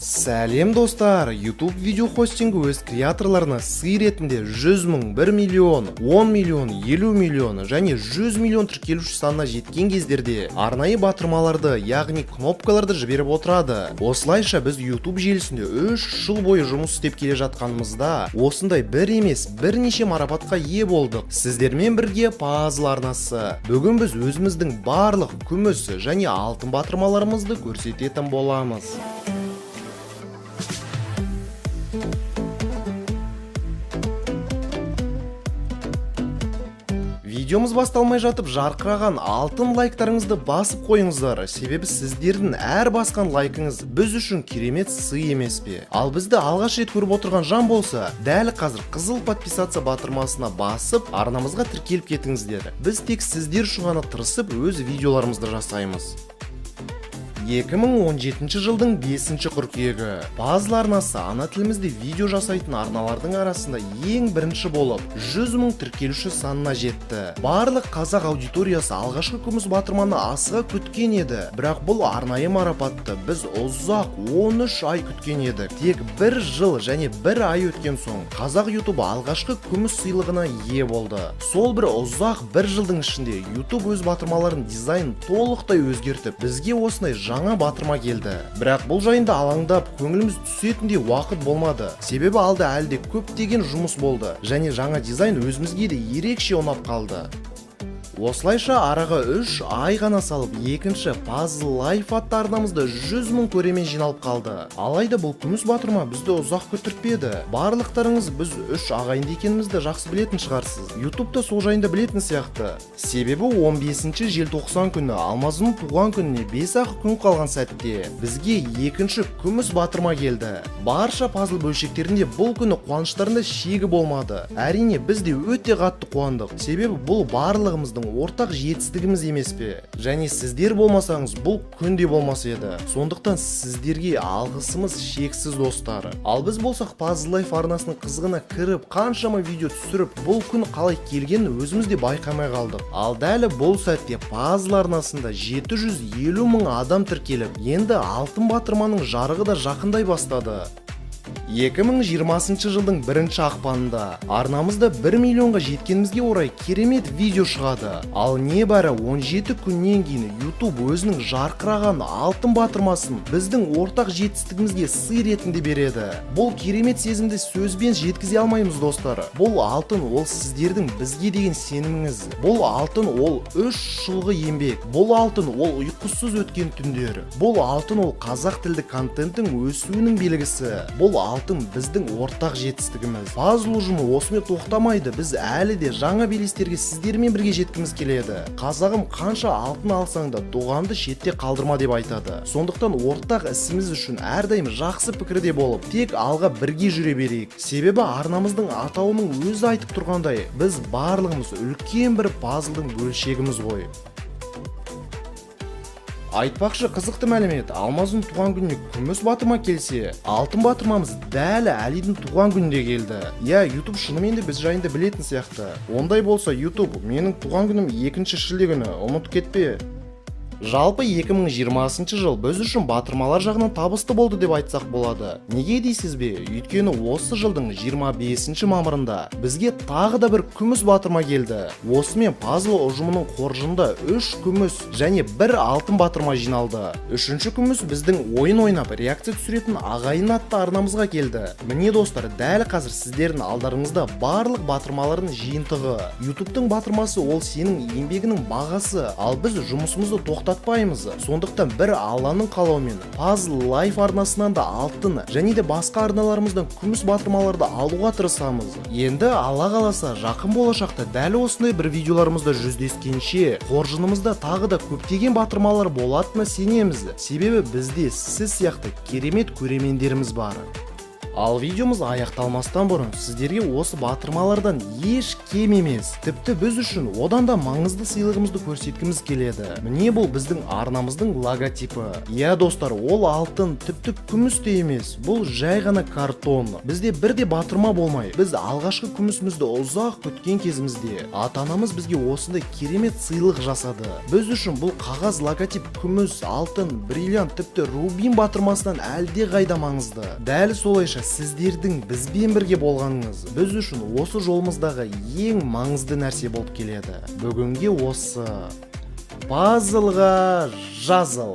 Сәлем достар, YouTube видео хостингі өз креаторларына сый ретінде 100 мың, 1 миллион, 10 миллион, 50 миллион және 100 миллион тіркелуші санына жеткен кездерде арнайы батырмаларды, яғни кнопкаларды жіберіп отырады. Осылайша біз YouTube желісінде 3 жыл бойы жұмыс істеп келе жатқанымызда осындай бір емес, бірнеше марапатқа ие болдық. Сіздермен бірге Puzzle арнасы. Бүгін біз өзіміздің барлық күміс және алтын батырмаларымызды көрсететін боламыз. Видеомыз басталмай жатып жарқыраған алтын лайктарыңызды басып қойыңыздар, себебі сіздердің әр басқан лайкыңыз біз үшін керемет сый емес пе? Ал бізді алғаш рет көріп отырған жан болса, дәл қазір қызыл подписация батырмасына басып, арнамызға тіркеліп кетіңіздер. Біз тек сіздер үшін ғана тырысып өз видеоларымызды жасаймыз. 2017 жылдың 5 қыркүйегі Puzzle арнасы ана тілімізде видео жасайтын арналардың арасында ең бірінші болып 100 мың тіркелуші санына жетті. Барлық қазақ аудиториясы алғашқы күміс батырманы асыға күткен еді, бірақ бұл арнайы марапатты біз ұзақ 13 ай күткен едік. Тек 1 жыл және 1 ай өткен соң қазақ YouTube алғашқы күміс сыйлығына ие болды. Сол бір ұзақ 1 жылдың ішінде YouTube өз батырмаларын дизайн толықтай өзгертіп, бізге осындай жаңа батырма келді. Бірақ бұл жайында алаңдап, көңіліміз түсетіндей уақыт болмады. Себебі алда әлде көптеген жұмыс болды және жаңа дизайн өзімізге де ерекше ұнап қалды. Осылайша араға 3 ай ғана салып, екінші Puzzle Life атты арнамызда 100 мың көремен жиналып қалды. Алайда бұл күміс батырма бізді ұзақ күттіртпеді. Барлықтарыңыз біз 3 ағайынды екенімізді жақсы білетін шығарсыз. YouTube-та сол жайында білетін сияқты. Себебі 15 желтоқсан күні Алмазының туған күніне 5-ақ күн қалған сәтте бізге екінші күміс батырма келді. Барша Puzzle бөлшектерінде бұл күні қуаныштарында шегі болмады. Әрине біз де өте қатты қуандық. Себебі бұл барлығымыздың ортақ жетістігіміз емес пе? Және сіздер болмасаңыз бұл күнде болмас еді. Сондықтан сіздерге алғысымыз шексіз достар. Ал біз болсақ Puzzle Life арнасының қызығына кіріп, қаншама видео түсіріп, бұл күн қалай келгенін өзіміз де байқамай қалдық. Ал дәл бұл сәтте Puzzle арнасында 750 мың адам тіркеліп, енді алтын батырманың жарығы да жақындай бастады. 2020 жылдың 1 ақпанында арнамызда 1 миллионға жеткенімізге орай керемет видео шығады. Ал небәрі 17 күннен кейін YouTube өзінің жарқыраған алтын батырмасын біздің ортақ жетістігімізге сый ретінде береді. Бұл керемет сезімді сөзбен жеткізе алмаймыз достар. Бұл алтын ол сіздердің бізге деген сеніміңіз. Бұл алтын ол 3 жылғы еңбек. Бұл алтын ол ұйқысыз өткен түндер. Бұл алтын ол қазақ тілді контенттің өсуінің белгісі. Бұл алтын біздің ортақ жетістігіміз. Puzzle ұжымы осымен тоқтамайды. Біз әлі де жаңа белестерге сіздермен бірге жеткіміз келеді. Қазағым қанша алтын алсаң да доғанды шетте қалдырма деп айтады. Сондықтан ортақ ісіміз үшін әрдайым жақсы пікірде болып, тек алға бірге жүре берейік. Себебі арнамыздың атауының өзі айтып тұрғандай, біз барлығымыз үлкен бір Puzzle'дың бөлшегіміз ғой. Айтпақшы қызықты мәлімет, Алмаздың туған күніне күміс батырма келсе, алтын батырмамыз дәл Әлидің туған күнінде келді. YouTube шынымен де біз жайында білетін сияқты. Ондай болса YouTube, менің туған күнім 2 шілде күні, ұмыт кетпе. Жалпы 2020 жыл біз үшін батырмалар жағынан табысты болды деп айтсақ болады. Неге дейсіз бе? Өйткені осы жылдың 25 мамырында бізге тағы да бір күміс батырма келді. Осымен Puzzle ұжымының қоржынында 3 күміс және 1 алтын батырма жиналды. 3-ші күміс біздің ойын ойнап реакция түсіретін ағайын атты арнамызға келді. Міне достар, дәл қазір сіздердің алдарыңызда барлық батырмалардың жиынтығы. YouTube-тың батырмасы ол сенің еңбегінің бағасы, ал біз жұмысымызды тоқтатпаймыз. Сондықтан бір Алланың қалауымен Puzzle Life арнасынан да алтын және де басқа арналарымыздан күміс батырмаларды алуға тырысамыз. Енді Алла қаласа жақын болашақта дәл осындай бір видеоларымызда жүздескенше қоржынымызда тағы да көптеген батырмалар болатынына сенеміз. Себебі бізде сіз сияқты керемет көремендеріміз бар. Ал видеомыз аяқталмастан бұрын сіздерге осы батырмалардан еш кем емес, тіпті біз үшін одан да маңызды сыйлығымызды көрсеткіміз келеді. Міне бұл біздің арнамыздың логотипі. Иә достар, ол алтын, тіпті күміс те емес, бұл жай ғана картон. Бізде бірде батырма болмай, біз алғашқы күмісімізді ұзақ күткен кезімізде ата-анамыз бізге осындай керемет сыйлық жасады. Біз үшін бұл қағаз логотип күміс, алтын, бриллиант, тіпті рубин батырмасынан әлде қайда маңызды. Дәл солайша сіздердің бізбен бірге болғаныңыз біз үшін осы жолымыздағы ең маңызды нәрсе болып келеді. Бүгінге осы пазлға жазыл.